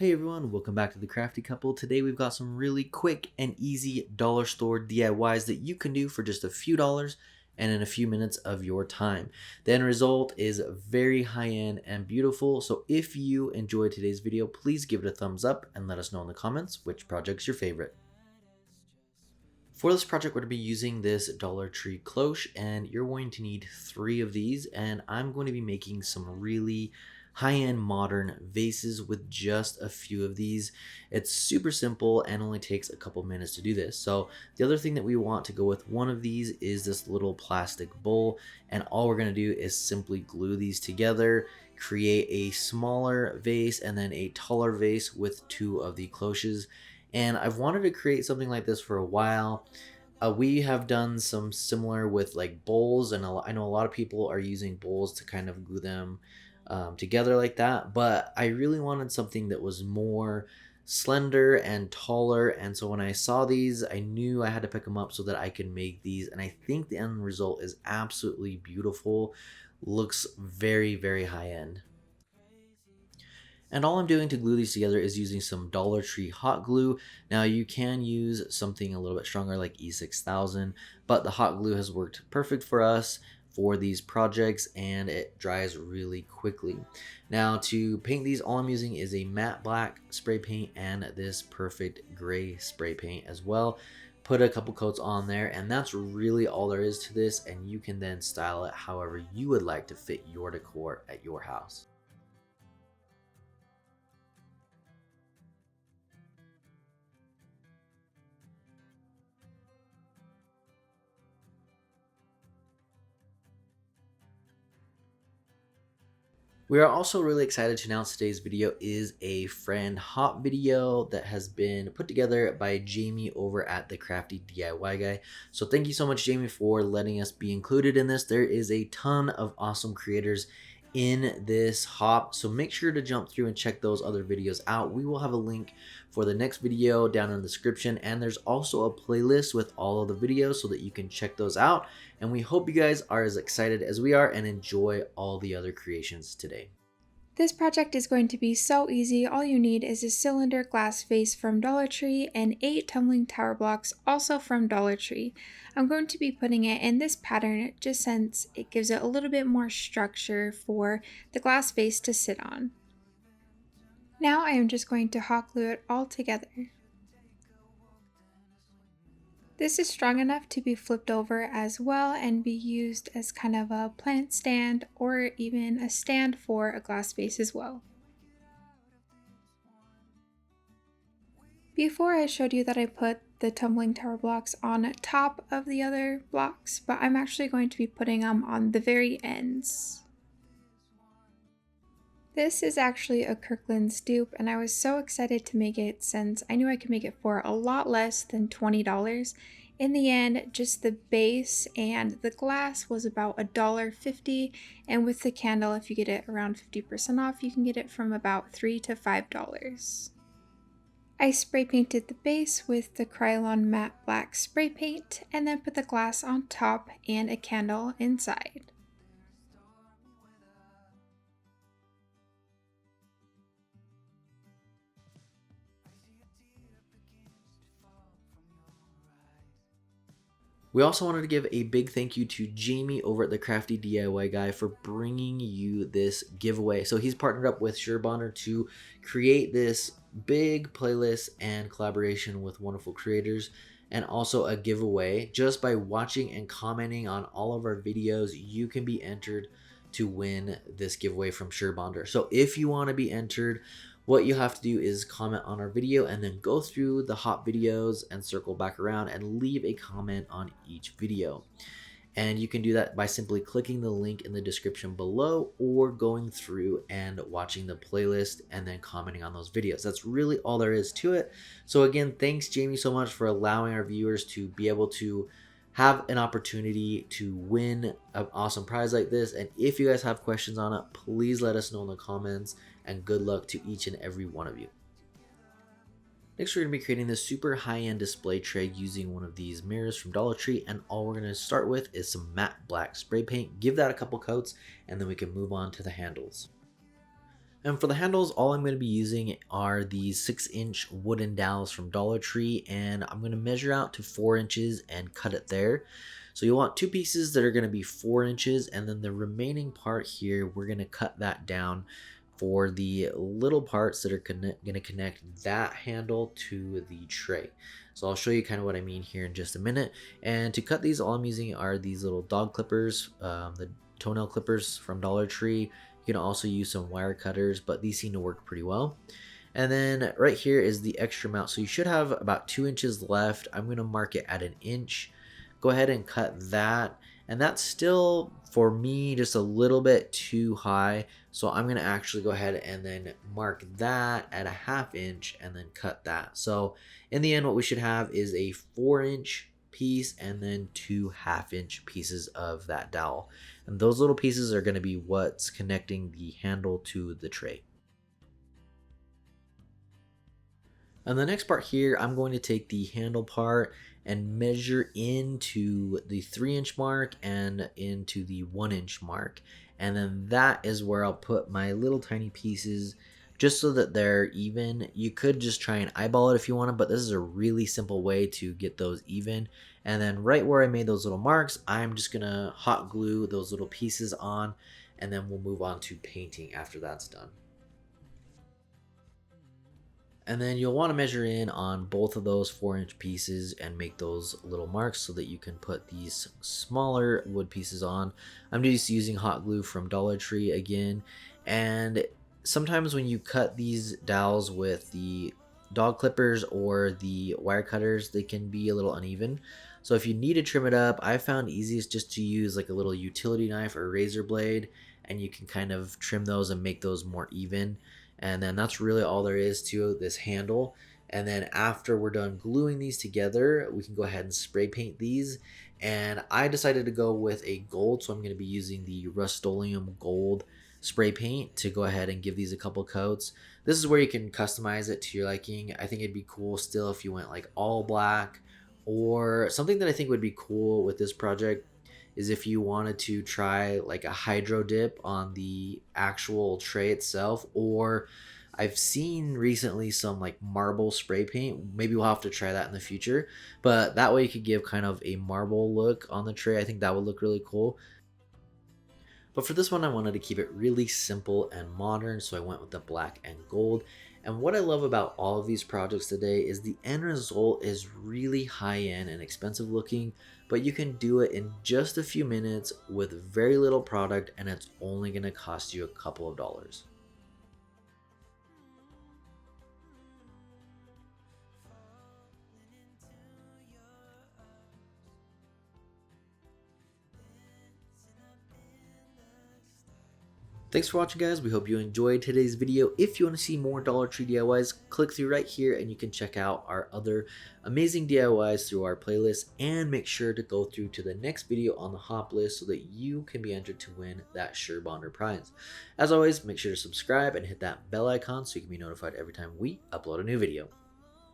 Hey everyone, welcome back to the Crafty Couple. Today we've got some really quick and easy dollar store DIYs that you can do for just a few dollars and in a few minutes of your time. The end result is very high-end and beautiful, so if you enjoyed today's video, please give it a thumbs up and let us know in the comments which project's your favorite. For this project, we're going to be using this Dollar Tree cloche, and you're going to need 3 of these, and I'm going to be making some really high-end modern vases with just a few of these. It's super simple and only takes a couple minutes to do this. So the other thing that we want to go with one of these is this little plastic bowl, and all we're going to do is simply glue these together, create a smaller vase and then a taller vase with 2 of the cloches. And I've wanted to create something like this for a while. We have done some similar with like bowls, and I know a lot of people are using bowls to kind of glue them together like that, but I really wanted something that was more slender and taller, and so when I saw these, I knew I had to pick them up so that I could make these, and I think the end result is absolutely beautiful. Looks very, very high end. And all I'm doing to glue these together is using some Dollar Tree hot glue. Now you can use something a little bit stronger like E6000, but the hot glue has worked perfect for us for these projects and it dries really quickly. Now to paint these, all I'm using is a matte black spray paint and this perfect gray spray paint as well. Put a couple coats on there, and that's really all there is to this, and you can then style it however you would like to fit your decor at your house. We are also really excited to announce today's video is a friend hop video that has been put together by Jamie over at TheCraftyDIYGuy. So thank you so much, Jamie, for letting us be included in this. There is a ton of awesome creators in this hop, so make sure to jump through and check those other videos out. We will have a link for the next video down in the description, and there's also a playlist with all of the videos so that you can check those out. And we hope you guys are as excited as we are and enjoy all the other creations today. This project is going to be so easy. All you need is a cylinder glass vase from Dollar Tree and 8 tumbling tower blocks also from Dollar Tree. I'm going to be putting it in this pattern just since it gives it a little bit more structure for the glass vase to sit on. Now I am just going to hot glue it all together. This is strong enough to be flipped over as well and be used as kind of a plant stand or even a stand for a glass vase as well. Before I showed you that I put the tumbling tower blocks on top of the other blocks, but I'm actually going to be putting them on the very ends. This is actually a Kirkland's dupe, and I was so excited to make it since I knew I could make it for a lot less than $20. In the end, just the base and the glass was about $1.50, and with the candle, if you get it around 50% off, you can get it from about $3 to $5. I spray painted the base with the Krylon matte black spray paint and then put the glass on top and a candle inside. We also wanted to give a big thank you to Jamie over at TheCraftyDIYGuy for bringing you this giveaway. So he's partnered up with SureBonder to create this big playlist and collaboration with wonderful creators, and also a giveaway. Just by watching and commenting on all of our videos, you can be entered to win this giveaway from SureBonder. So if you want to be entered, what you have to do is comment on our video and then go through the hot videos and circle back around and leave a comment on each video. And you can do that by simply clicking the link in the description below or going through and watching the playlist and then commenting on those videos. That's really all there is to it. So again, thanks Jamie so much for allowing our viewers to be able to have an opportunity to win an awesome prize like this. And if you guys have questions on it, please let us know in the comments, and good luck to each and every one of you. Next, we're going to be creating this super high-end display tray using one of these mirrors from Dollar Tree, and all we're going to start with is some matte black spray paint. Give that a couple coats, and then we can move on to the handles. And for the handles, all I'm going to be using are these 6-inch wooden dowels from Dollar Tree, and I'm going to measure out to 4 inches and cut it there. So you want 2 pieces that are going to be 4 inches, and then the remaining part here, we're going to cut that down for the little parts that are going to connect that handle to the tray. So I'll show you kind of what I mean here in just a minute. And to cut these, all I'm using are these little dog clippers, the toenail clippers from Dollar Tree. You can also use some wire cutters, but these seem to work pretty well. And then right here is the extra amount. So you should have about 2 inches left. I'm going to mark it at 1 inch. Go ahead and cut that. And that's still, for me, just a little bit too high. So I'm going to actually go ahead and then mark that at 1/2 inch and then cut that. So in the end, what we should have is a 4-inch piece and then 2 1/2-inch pieces of that dowel. And those little pieces are going to be what's connecting the handle to the tray. And the next part here, I'm going to take the handle part and measure into the 3-inch mark and into the 1-inch mark. And then that is where I'll put my little tiny pieces just so that they're even. You could just try and eyeball it if you want to, but this is a really simple way to get those even. And then right where I made those little marks, I'm just gonna hot glue those little pieces on, and then we'll move on to painting after that's done. And then you'll want to measure in on both of those 4-inch pieces and make those little marks so that you can put these smaller wood pieces on. I'm just using hot glue from Dollar Tree again. And sometimes when you cut these dowels with the dog clippers or the wire cutters, they can be a little uneven. So if you need to trim it up, I found easiest just to use like a little utility knife or razor blade, and you can kind of trim those and make those more even. And then that's really all there is to this handle. And then after we're done gluing these together, we can go ahead and spray paint these. And I decided to go with a gold, so I'm going to be using the Rust-Oleum Gold spray paint to go ahead and give these a couple coats. This is where you can customize it to your liking. I think it'd be cool still if you went like all black, or something that I think would be cool with this project is if you wanted to try like a hydro dip on the actual tray itself, or I've seen recently some like marble spray paint. Maybe we'll have to try that in the future, but that way you could give kind of a marble look on the tray. I think that would look really cool. But for this one, I wanted to keep it really simple and modern, so I went with the black and gold. And what I love about all of these projects today is the end result is really high-end and expensive looking, but you can do it in just a few minutes with very little product, and it's only going to cost you a couple of dollars. Thanks for watching, guys. We hope you enjoyed today's video. If you want to see more Dollar Tree DIYs, click through right here and you can check out our other amazing DIYs through our playlist, and make sure to go through to the next video on the hop list so that you can be entered to win that SureBonder prize. As always, make sure to subscribe and hit that bell icon so you can be notified every time we upload a new video.